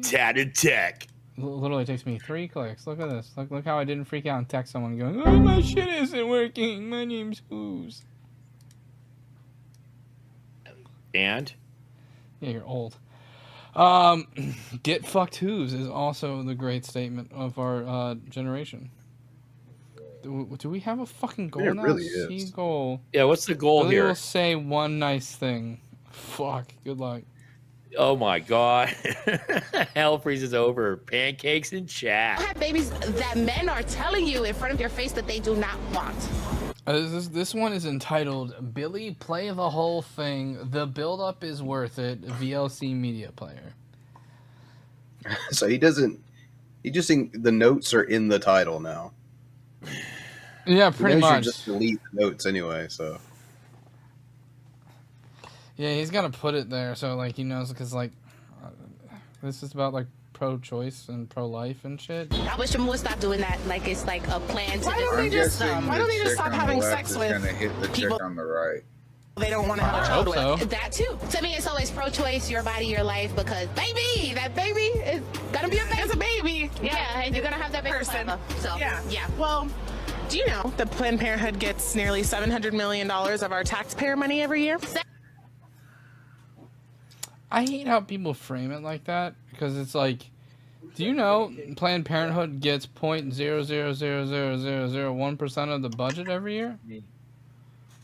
Tatted tech. Literally takes me 3 clicks. Look at this. Look how I didn't freak out and text someone going, "Oh, my shit isn't working. My name's Who's." And? Yeah, you're old. Get fucked Who's is also the great statement of our generation. Do we have a fucking goal now? Really is. Goal. Yeah, what's the goal Billy here? will say one nice thing. Fuck. Good luck. Oh my god. Hell freezes over. Pancakes in chat. I have babies that men are telling you in front of your face that they do not want. This one is entitled "Billy Play the Whole Thing. The Build-Up is Worth It." VLC Media Player. So he doesn't. He just the notes are in the title now. Yeah, pretty much. Just delete the notes anyway. So. Yeah, he's got to put it there so like he knows because like this is about like pro-choice and pro-life and shit. I wish them would stop doing that. Like it's like a plan to. Why don't they just stop having sex with hit the people chick on the right? they don't want to have a I child hope with? so. That too. To me, it's always pro-choice, your body, your life, because baby, that baby is gonna be a baby. It's a baby. Yeah, and you're gonna have that baby Person. forever. So Yeah. Well, do you know that Planned Parenthood gets nearly $700 million of our taxpayer money every year? I hate how people frame it like that because it's like, do you know Planned Parenthood gets 0.0000001% of the budget every year?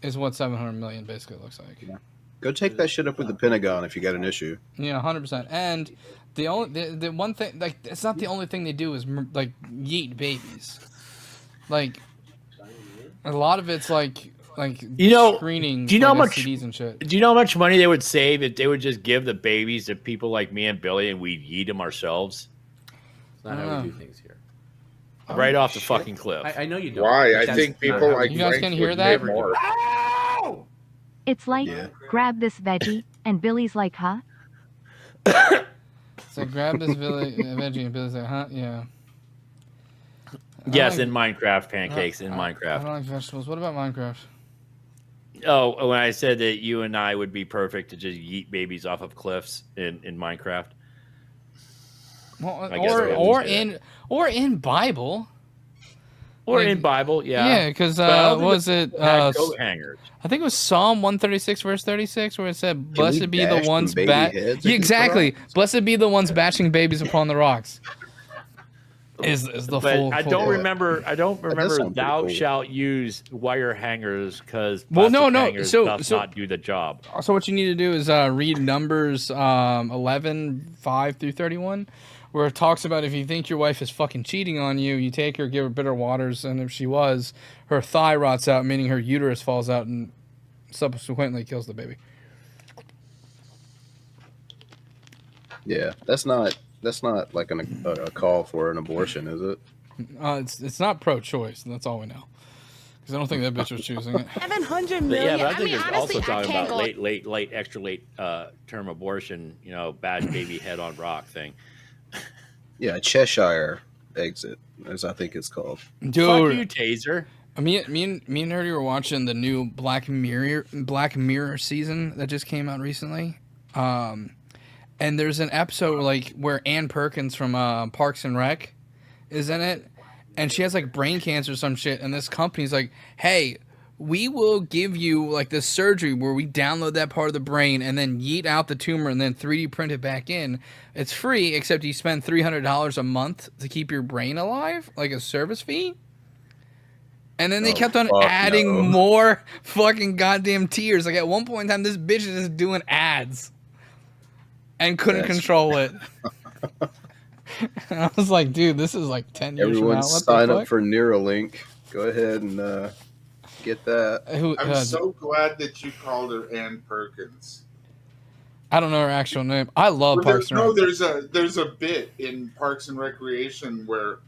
Is what 700 million basically looks like. Yeah. Go take that shit up with the Pentagon if you got an issue. Yeah, 100%. And the one thing, like, it's not the only thing they do is like yeet babies. Like, a lot of it's like screening. Do you know how much STDs and shit? Do you know how much money they would save if they would just give the babies to people like me and Billy and we'd eat them ourselves? It's not how we do things here. Right off the fucking cliff. I know you don't. Why? I That's think not people how like You guys Frank can hear would that? live more. It's like, Yeah. grab this veggie, and Billy's like, huh? So grab this veggie and Billy's like, huh? Yeah. Yes, like- in Minecraft, pancakes in I Minecraft. don't like vegetables. What about Minecraft? Oh, when I said that you and I would be perfect to just yeet babies off of cliffs in Minecraft. Well, I guess I have to or in Bible. Or Like- in Bible, yeah. Yeah, because But what was it? had coat hangers. I think it was Psalm 136, verse 36, where it said, Can we "Blessed be the bash ones some baby heads Yeah, against the exactly. rocks? Blessed be the ones bashing babies upon the rocks." Is the But full? I full- don't remember. I don't does remember. sound pretty Thou cool. shalt use wire hangers because Well, no. hangers So- does so- not do the job. So what you need to do is read Numbers 11:5-31, where it talks about if you think your wife is fucking cheating on you, you take her, give her bitter waters, and if she was, her thigh rots out, meaning her uterus falls out and subsequently kills the baby. Yeah, that's not like a call for an abortion, is it? It's not pro-choice, and that's all we know. Because I don't think that bitch was choosing it. 700 But million. yeah, but I think mean, it's honestly, also I talking can't about go- late, extra late term abortion. You know, bash baby head on rock thing. Yeah, Cheshire exit, as I think it's called. Fuck Dude, you, Taser. me and Nerdy were watching the new Black Mirror season that just came out recently. And there's an episode like where Ann Perkins from Parks and Rec is in it, and she has like brain cancer or some shit, and this company's like, "Hey, we will give you like this surgery where we download that part of the brain and then yeet out the tumor and then 3D print it back in. It's free, except you spend $300 a month to keep your brain alive, like a service fee." And then they kept on fuck adding no. more fucking goddamn tiers. Like at one point in time, this bitch is just doing ads and couldn't That's- control it. And I was like, dude, this is like 10 years Everyone from now. What sign the up fuck? for Neuralink. Go ahead and get that. I'm so glad that you called her Ann Perkins. I don't know her actual name. I love Well, Parks and Rec. there's a bit in Parks and Recreation where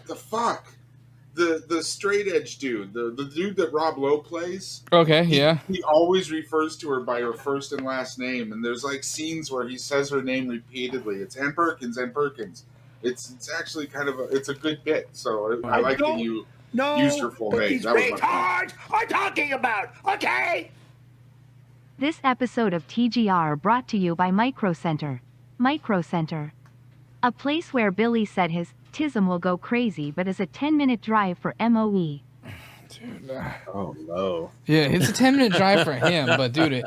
the fuck the straight edge dude, the dude that Rob Lowe plays. Okay, yeah. He always refers to her by her first and last name, and there's like scenes where he says her name repeatedly. It's Ann Perkins, Ann Perkins. It's actually kind of it's a good bit. So I like that you No, used her full but name. these That was my point. retards are talking about, okay? This episode of TGR brought to you by Micro Center. Micro Center. A place where Billy said his tism will go crazy but is a 10-minute drive for MOE. Dude, Oh no. yeah, it's a 10-minute drive for him, but dude,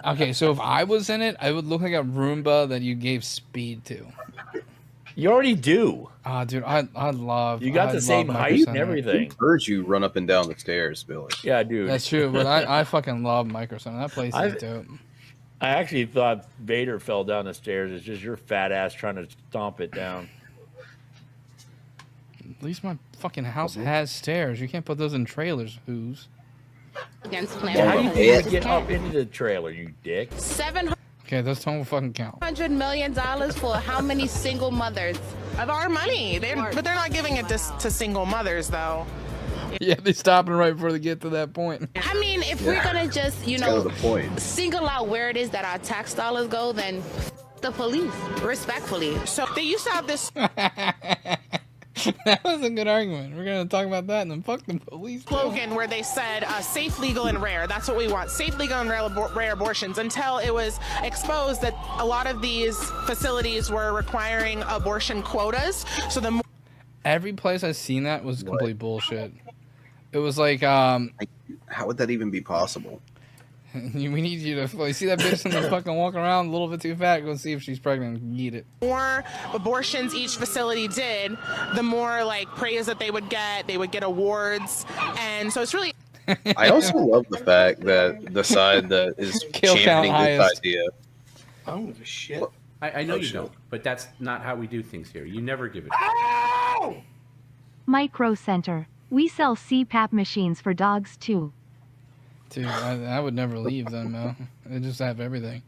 okay, so if I was in it, I would look like a Roomba that you gave speed to. You already do. Ah, dude, I'd love. You got I'd the same love height Micro and Center. everything. I've heard you run up and down the stairs, Billy. Yeah, dude. That's true, but I fucking love Micro Center. That place is dope. I actually thought Vader fell down the stairs. It's just your fat ass trying to stomp it down. At least my fucking house has stairs. You can't put those in trailers, who's? Against How Planned do you Parenthood. get up into the trailer, you dick? $700 Okay, those don't fucking count. million for how many single mothers? Of our money. But they're not giving it to single mothers, though. Yeah, they stopping right before they get to that point. I mean, if we're gonna just, That's kind of the point. single out where it is that our tax dollars go, then the police, respectfully. So they used to have this That was a good argument. We're gonna talk about that and then fuck the police. slogan where they said safe, legal, and rare. That's what we want. Safe, legal, and rare abortions, until it was exposed that a lot of these facilities were requiring abortion quotas. So the Every place I've seen that was complete bullshit. It was like, How would that even be possible? we need you to see that bitch in the fucking walk around a little bit too fat. Go see if she's pregnant and eat it. more abortions each facility did, the more like praise that they would get. They would get awards, and so it's really. I also love the fact that the side that is Kill count championing this highest. idea. I don't give a shit. I know you don't, but that's not how we do things here. You never give it. Ow! Micro Center. We sell CPAP machines for dogs too. Dude, I would never leave them, though. They just have everything.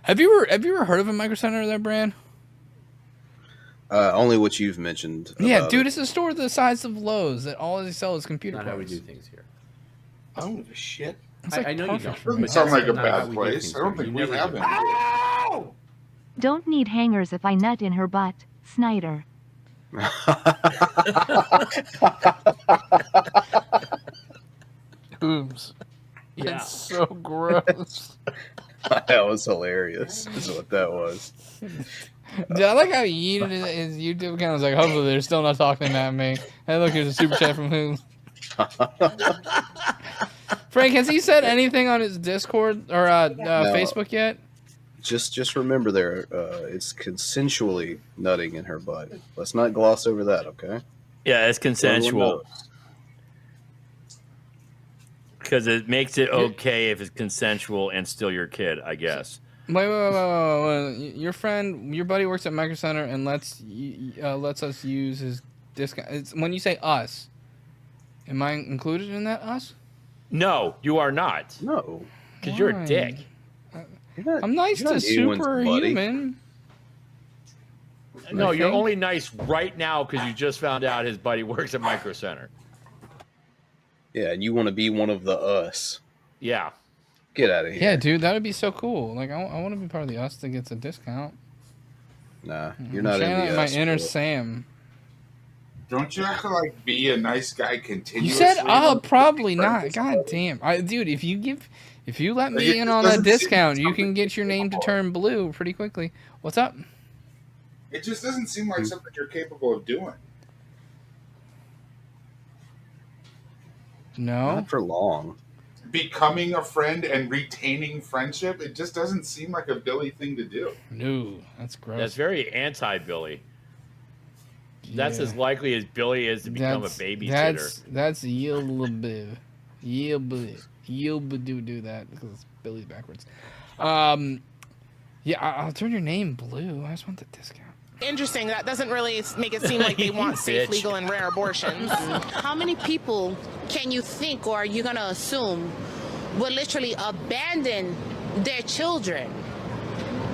Have you ever heard of a Micro Center there, Bran? Only what you've mentioned. Yeah, about dude, it. it's a store the size of Lowe's that all they sell is computer Not how we parts. do things here. I don't give a shit. It's like I know you perfect don't. for Doesn't me. sound like a Not how bad we do place. things I don't here. think You we never have give any. Ow! Don't need hangers if I nut in her butt. Snyder. Oops. Yeah. It's so gross. That was hilarious. Is what that was. Dude, I like how he yeeted his YouTube account. I was like, hopefully they're still not talking at me. Hey, look, here's a super chat from whom? Frank, has he said anything on his Discord or Facebook yet? Just remember there, it's consensually nutting in her butt. Let's not gloss over that, okay? Yeah, it's Everyone consensual knows. because it makes it okay if it's consensual and still your kid, I guess. Wait. Your friend, your buddy works at Micro Center and lets us use his discount. It's, when you say us, am I included in that us? No, you are not No. because you're Why? a dick. You're not- I'm nice you're to not anyone's buddy. superhuman. No, I you're think. only nice right now because you just found out his buddy works at Micro Center. Yeah, and you want to be one of the us. Yeah. Get out of here. Yeah, dude, that would be so cool. Like, I want to be part of the us that gets a discount. Nah, you're not in Channeling the my us. inner bro. Sam. Don't you have to like be a nice guy You continuously? said, oh, probably not. God damn, dude, if you let me in on that discount, you can get your name to turn blue pretty quickly. What's up? It just doesn't seem like something you're capable of doing. No. Not for long. Becoming a friend and retaining friendship, it just doesn't seem like a Billy thing to do. No, that's gross. That's very anti-Billy. That's as likely as Billy is to become a babysitter. That's Yilbib. Yilbib do that because it's Billy's backwards. Yeah, I'll turn your name blue. I just want the discount. Interesting. That doesn't really make it seem like they want safe, Bitch. legal, and rare abortions. How many people can you think or are you going to assume will literally abandon their children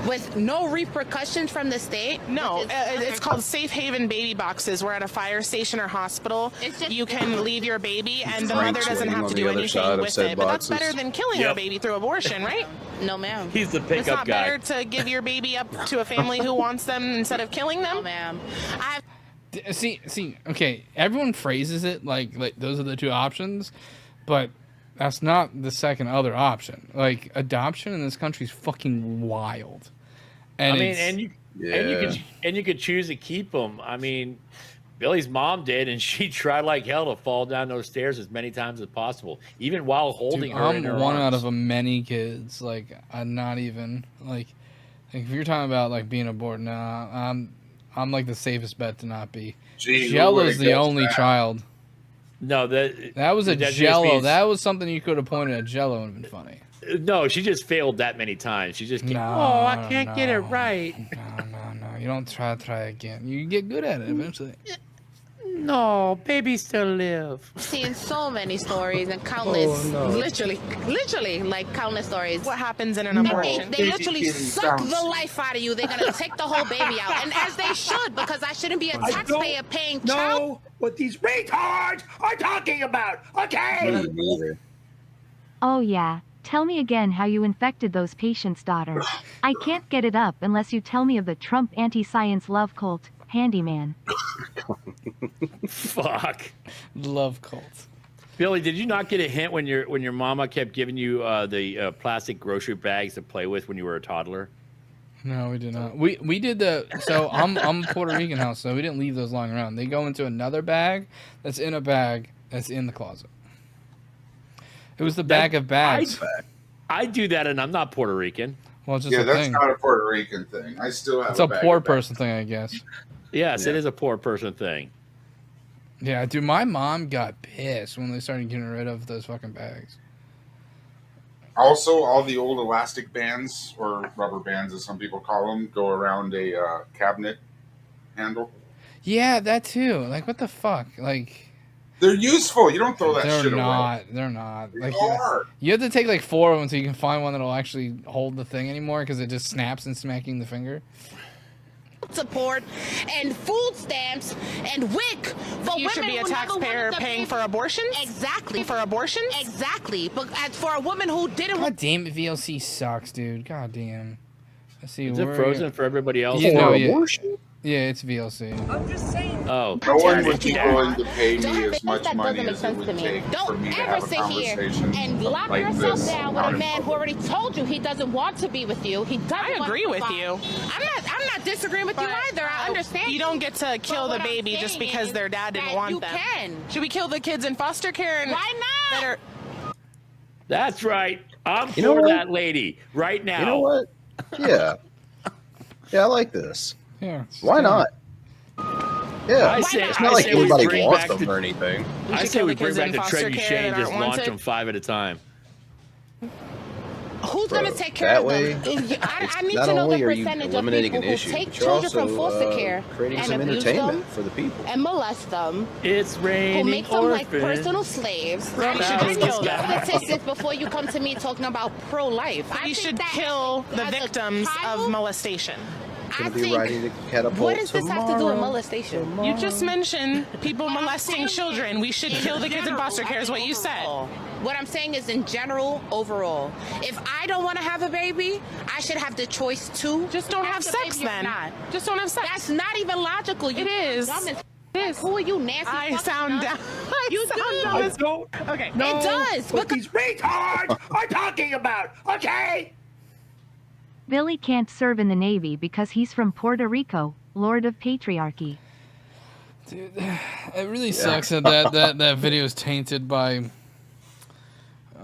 with no repercussions from the state? No, it's called safe haven baby boxes. We're at a fire station or hospital. It's just- You can leave your baby, and the Frank's mother doesn't waiting have on to the do other anything side of with said it. But that's boxes. better than killing your baby through abortion, right? No, ma'am. He's the It's pickup not guy. better to give your baby up to a family who wants them instead of killing No, them. ma'am. I have See, okay, everyone phrases it like those are the two options, but that's not the second other option. Like, adoption in this country is fucking wild. And I mean, it's, and you could choose to keep them. I mean, Billy's mom did, and she tried like hell to fall down those stairs as many times as possible, even while holding her in her I'm one out arms. of many kids. Like, I'm not even like if you're talking about like being aborted, nah, I'm like the safest bet to not be. Gee, Jello's the that's only bad. child. No, That was a that just Jello. means- That was something you could have pointed at Jello and been funny. No, she just failed that many times. She just can't. No, Oh, I can't get it no. right. No. You don't try again. You get good at it eventually. No, babies still live. Seeing so many stories and countless, literally, like countless stories. What happens in an They, abortion? they literally suck the life out of you. They're gonna take the whole baby out, and as they should, because I shouldn't be a taxpayer paying child. Know what these retards are talking about, okay? Oh yeah, tell me again how you infected those patients' daughter. I can't get it up unless you tell me of the Trump anti-science love cult, handyman. Fuck. Love cult. Billy, did you not get a hint when your mama kept giving you the plastic grocery bags to play with when you were a toddler? No, we did not. We did so I'm Puerto Rican house, so we didn't leave those lying around. They go into another bag that's in a bag that's in the closet. It was the bag of bags. I do that, and I'm not Puerto Rican. Well, it's just Yeah, a that's thing. not a Puerto Rican thing. I still have. It's a bag poor of bags. person thing, I guess. Yes, it Yeah. is a poor person thing. Yeah, dude, my mom got pissed when they started getting rid of those fucking bags. Also, all the old elastic bands, or rubber bands as some people call them, go around a cabinet handle. Yeah, that too. Like, what the fuck? Like, They're useful. You don't throw that they're shit away. not. They're not. They Like, are. you have to take like 4 of them so you can find one that'll actually hold the thing anymore because it just snaps and smacking the finger. Support and food stamps and WIC for You should women be a who never wanted taxpayer the paying baby. for abortions? Exactly. For abortions? Exactly. But as for a woman who didn't God damn it, VLC sucks, dude. God damn. Let's see. Is it where- frozen for everybody else? You know, For yeah. abortion? Yeah, it's VLC. Oh, No one damn would it. be willing to pay Don't me have as things much that money doesn't make as it sense would to me. take for Don't me to ever have a sit here conversation and lock like yourself this down with out a in man who public. already told you he doesn't want to be with you. He doesn't. I want agree to with fuck. you. I'm not disagreeing with you either. I understand. You don't get to kill But the what I'm baby just saying because is their dad didn't that want you them. can. Should we kill the kids in foster care? And Why not? that are- That's right. I'm You know for what? that lady right now. You know what? Yeah. Yeah, I like this. Yeah. Why not? Yeah. I say, It's I not like say we anybody bring wants back them the, or anything. We I should say kill we the bring kids back in the foster Treasury care chain, that just aren't launch wanted. them 5 at a time. Who's Bro, going to take care that of way, them? I need Not to know only the are you percentage of eliminating people an who issue, take but you're children from also foster care creating and some abuse entertainment them for the people. and molest them, It's who raining make them like orphans. personal slaves. We should just kill them. Politicians before you come to me talking about pro-life. I We think should that kill the as a victims child, of molestation. I Gonna be think, riding the catapult what does this have to do with tomorrow. molestation? You just mentioned people molesting children. We should kill the kids in foster care is what you said. What I'm saying is in general, overall. If I don't want to have a baby, I should have the choice to. Just don't have the sex baby or then. not. Just don't have sex. That's not even logical. You It is. dumb as It is. Who are you, Nancy? I fucking sound nuts? down. I You sound do. dumb I as- don't Okay. know It does, what because- these retards are talking about, okay? Billy can't serve in the Navy because he's from Puerto Rico, Lord of Patriarchy. Dude, it really sucks that video is tainted by.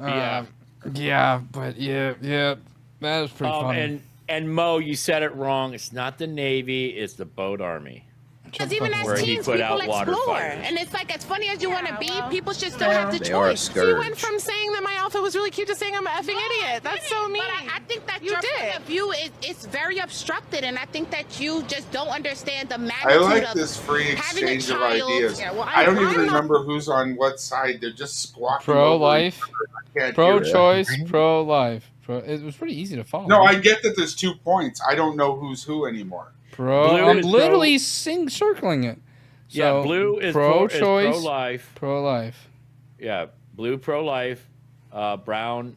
Yeah. Yeah, but yeah, that was pretty funny. And Mo, you said it wrong. It's not the Navy. It's the boat army. Because even as Where he teens, put people out water explore. fighters. And it's like, as funny as you want to be, well, people should still have the They are a choice. scourge. You went from saying that my outfit was really cute to saying I'm an effing idiot. That's so mean. But I think that You your did. point of view is very obstructed, and I think that you just don't understand the I magnitude like of this free having a exchange of child. ideas. Yeah, well, I don't I'm even not- remember who's on what side. They're just squawking. Pro-life, over each other. I can't hear it. pro-choice, pro-life. It was pretty easy to follow. No, I get that there's 2 points. I don't know who's who anymore. Pro. Blue I'm is literally circling it. Yeah, So, blue is pro-choice, pro-life. pro-life. Yeah, blue pro-life. Brown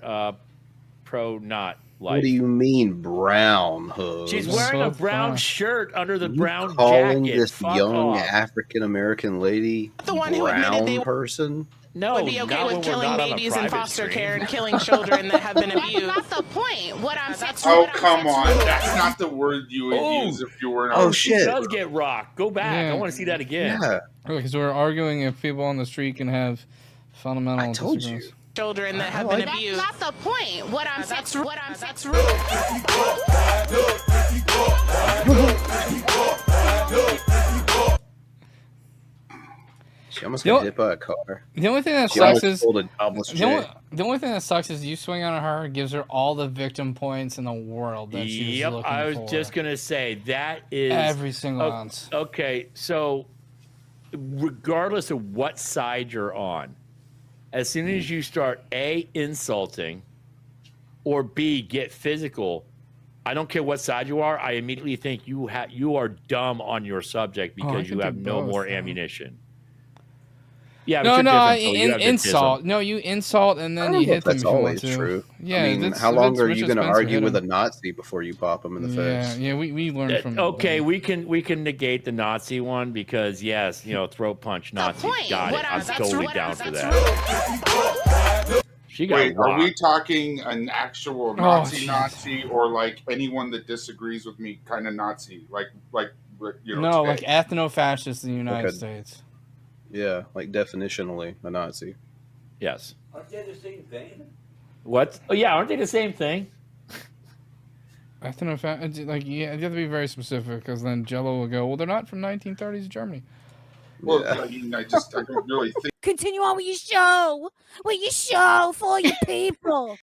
pro-not life. What do you mean brown hooves? She's wearing a So brown fun. shirt under the You brown calling jacket. this Fuck young off. African American lady The one who admitted brown they person? No, would be okay not when with we're killing not on a babies in private foster stream. care and killing children that have been That's abused. not the point. What I'm saying. Oh, come on. That's not the word you would Oh. use if you were in a Oh, She shit. does get rocked. Go back. Yeah. I want to see that again. Yeah, Because we're arguing if people on the street can have fundamental I told you. disagreements. Children that have I been like- abused. That's not the point. What I'm saying. That's What I'm that's saying. She almost You got know- hit by a car. The only thing that She sucks almost is pulled a jobless the only, chick. the only thing that sucks is you swing on her, gives her all the victim points in the world that she's Yep, looking I was for. just gonna say that is Every single Oh, ounce. Okay, so regardless of what side you're on, as soon as you start A, insulting, or B, get physical, I don't care what side you are, I immediately think you are dumb on your subject Oh, I because can you do have no both, more though. ammunition. Yeah, but No, you're no, different, Phil. You have insult. No, you insult and I then don't you know hit if them that's if you want always to. true. Yeah, I mean, that's- how long that's are you Richard going to Spencer argue hit with a him. Nazi before you pop them in the Yeah, face? yeah, we learned from. Okay, we can negate the Nazi one because yes, throat punch Nazis. point. Got What it. I'm I'm saying. totally What down I'm for saying. that. She got Wait, are we rocked. talking an actual Oh, Nazi jeez. Nazi or like anyone that disagrees with me kind of Nazi? Like you know, No, today? like ethno-fascist in the United Like a- States. Yeah, like definitionally a Nazi. Yes. Aren't they the same thing? What? Oh yeah, aren't they the same thing? Ethno-fascist, like yeah, you have to be very specific because then Jello will go, well, they're not from 1930s Germany. Well, Yeah. I mean, I don't really think. Continue on with your show for your people.